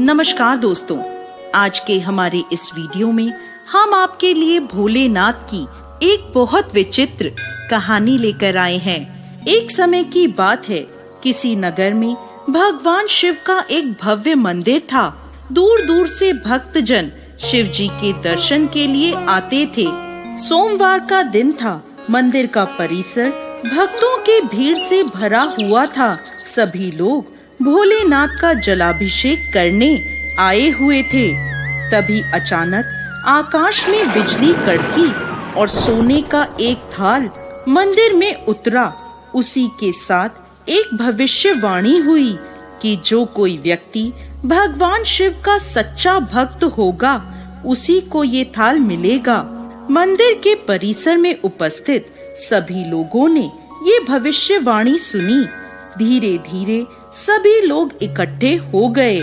नमस्कार दोस्तों, आज के हमारे इस वीडियो में हम आपके लिए भोलेनाथ की एक बहुत विचित्र कहानी लेकर आए हैं। एक समय की बात है, किसी नगर में भगवान शिव का एक भव्य मंदिर था। दूर दूर से भक्तजन शिव जी के दर्शन के लिए आते थे। सोमवार का दिन था। मंदिर का परिसर भक्तों की भीड़ से भरा हुआ था। सभी लोग भोलेनाथ का जलाभिषेक करने आए हुए थे। तभी अचानक आकाश में बिजली कड़की और सोने का एक थाल मंदिर में उतरा। उसी के साथ एक भविष्यवाणी हुई कि जो कोई व्यक्ति भगवान शिव का सच्चा भक्त होगा, उसी को ये थाल मिलेगा। मंदिर के परिसर में उपस्थित सभी लोगों ने ये भविष्यवाणी सुनी। धीरे धीरे सभी लोग इकट्ठे हो गए।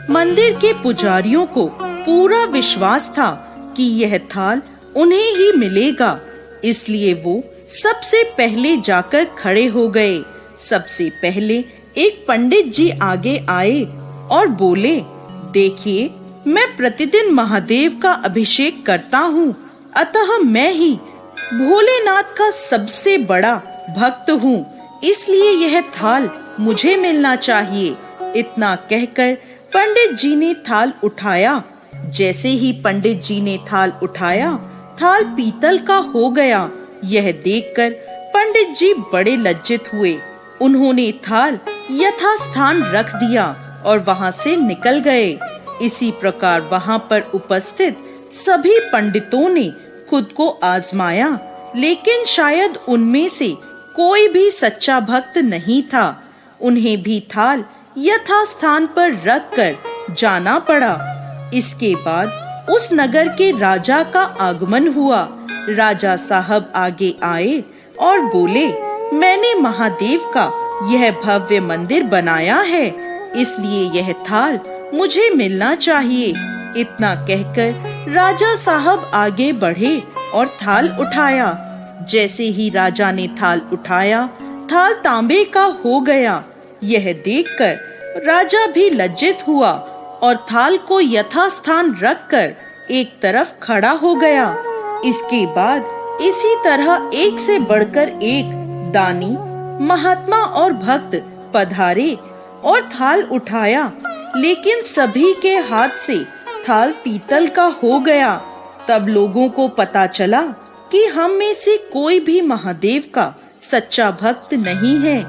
मंदिर के पुजारियों को पूरा विश्वास था कि यह थाल उन्हें ही मिलेगा, इसलिए वो सबसे पहले जाकर खड़े हो गए। सबसे पहले एक पंडित जी आगे आए और बोले, देखिए, मैं प्रतिदिन महादेव का अभिषेक करता हूँ, अतः मैं ही भोलेनाथ का सबसे बड़ा भक्त हूँ, इसलिए यह थाल मुझे मिलना चाहिए। इतना कहकर पंडित जी ने थाल उठाया। जैसे ही पंडित जी ने थाल उठाया, थाल पीतल का हो गया। यह देखकर पंडित जी बड़े लज्जित हुए। उन्होंने थाल यथास्थान रख दिया और वहां से निकल गए। इसी प्रकार वहां पर उपस्थित सभी पंडितों ने खुद को आजमाया, लेकिन शायद उनमें से कोई भी सच्चा भक्त नहीं था। उन्हें भी थाल यथास्थान पर रखकर जाना पड़ा। इसके बाद उस नगर के राजा का आगमन हुआ। राजा साहब आगे आए और बोले, मैंने महादेव का यह भव्य मंदिर बनाया है, इसलिए यह थाल मुझे मिलना चाहिए। इतना कहकर राजा साहब आगे बढ़े और थाल उठाया। जैसे ही राजा ने थाल उठाया, थाल तांबे का हो गया। यह देखकर राजा भी लज्जित हुआ और थाल को यथास्थान रखकर एक तरफ खड़ा हो गया। इसके बाद इसी तरह एक से बढ़कर एक दानी, महात्मा और भक्त पधारे और थाल उठाया, लेकिन सभी के हाथ से थाल पीतल का हो गया। तब लोगों को पता चला कि हम में से कोई भी महादेव का सच्चा भक्त नहीं है।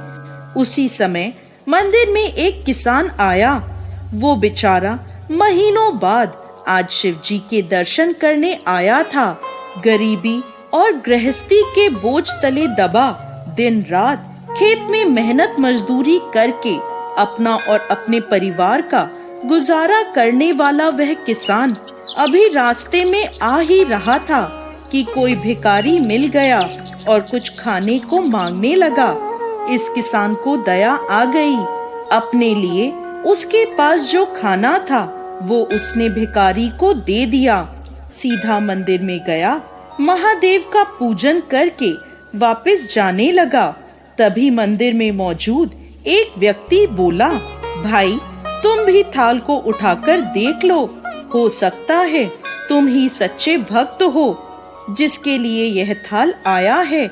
उसी समय मंदिर में एक किसान आया। वो बेचारा महीनों बाद आज शिव जी के दर्शन करने आया था। गरीबी और गृहस्थी के बोझ तले दबा दिन रात खेत में मेहनत मजदूरी करके अपना और अपने परिवार का गुजारा करने वाला वह किसान अभी रास्ते में आ ही रहा था कि कोई भिखारी मिल गया और कुछ खाने को मांगने लगा। इस किसान को दया आ गई। अपने लिए उसके पास जो खाना था वो उसने भिखारी को दे दिया। सीधा मंदिर में गया, महादेव का पूजन करके वापस जाने लगा। तभी मंदिर में मौजूद एक व्यक्ति बोला, भाई, तुम भी थाल को उठाकर देख लो, हो सकता है तुम ही सच्चे भक्त हो जिसके लिए यह थाल आया है।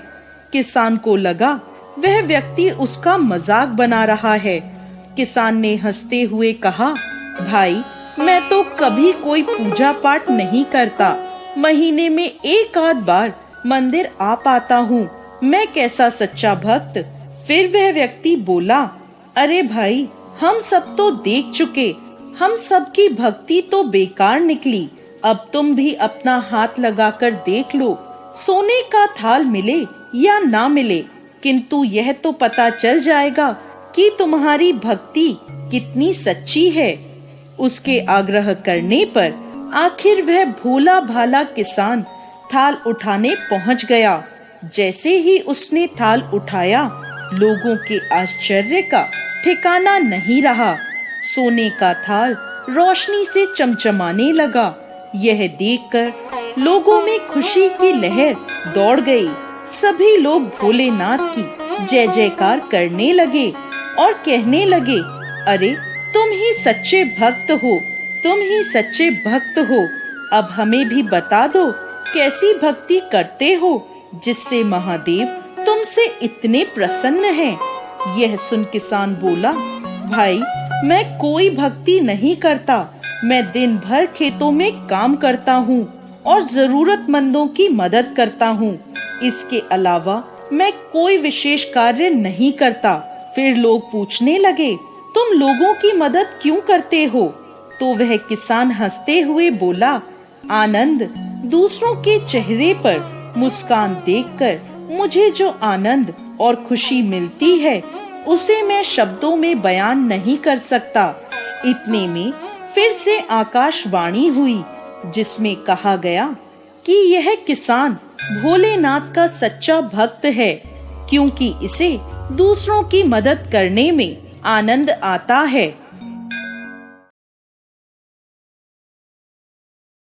किसान को लगा वह व्यक्ति उसका मजाक बना रहा है। किसान ने हंसते हुए कहा, भाई, मैं तो कभी कोई पूजा पाठ नहीं करता, महीने में एक आध बार मंदिर आ पाता हूँ, मैं कैसा सच्चा भक्त। फिर वह व्यक्ति बोला, अरे भाई, हम सब तो देख चुके, हम सब की भक्ति तो बेकार निकली। अब तुम भी अपना हाथ लगाकर देख लो, सोने का थाल मिले या ना मिले, किंतु यह तो पता चल जाएगा कि तुम्हारी भक्ति कितनी सच्ची है। उसके आग्रह करने पर आखिर वह भोला भाला किसान थाल उठाने पहुंच गया। जैसे ही उसने थाल उठाया, लोगों के आश्चर्य का ठिकाना नहीं रहा। सोने का थाल रोशनी से चमचमाने लगा। यह देखकर लोगों में खुशी की लहर दौड़ गई। सभी लोग भोलेनाथ की जय जयकार करने लगे और कहने लगे, अरे तुम ही सच्चे भक्त हो, तुम ही सच्चे भक्त हो। अब हमें भी बता दो कैसी भक्ति करते हो जिससे महादेव तुमसे इतने प्रसन्न हैं। यह सुन किसान बोला, भाई मैं कोई भक्ति नहीं करता, मैं दिन भर खेतों में काम करता हूँ और जरूरतमंदों की मदद करता हूँ। इसके अलावा मैं कोई विशेष कार्य नहीं करता। फिर लोग पूछने लगे, तुम लोगों की मदद क्यों करते हो? तो वह किसान हंसते हुए बोला, आनंद, दूसरों के चेहरे पर मुस्कान देखकर मुझे जो आनंद और खुशी मिलती है उसे मैं शब्दों में बयान नहीं कर सकता। इतने में फिर से आकाशवाणी हुई जिसमें कहा गया कि यह किसान भोलेनाथ का सच्चा भक्त है, क्योंकि इसे दूसरों की मदद करने में आनंद आता है।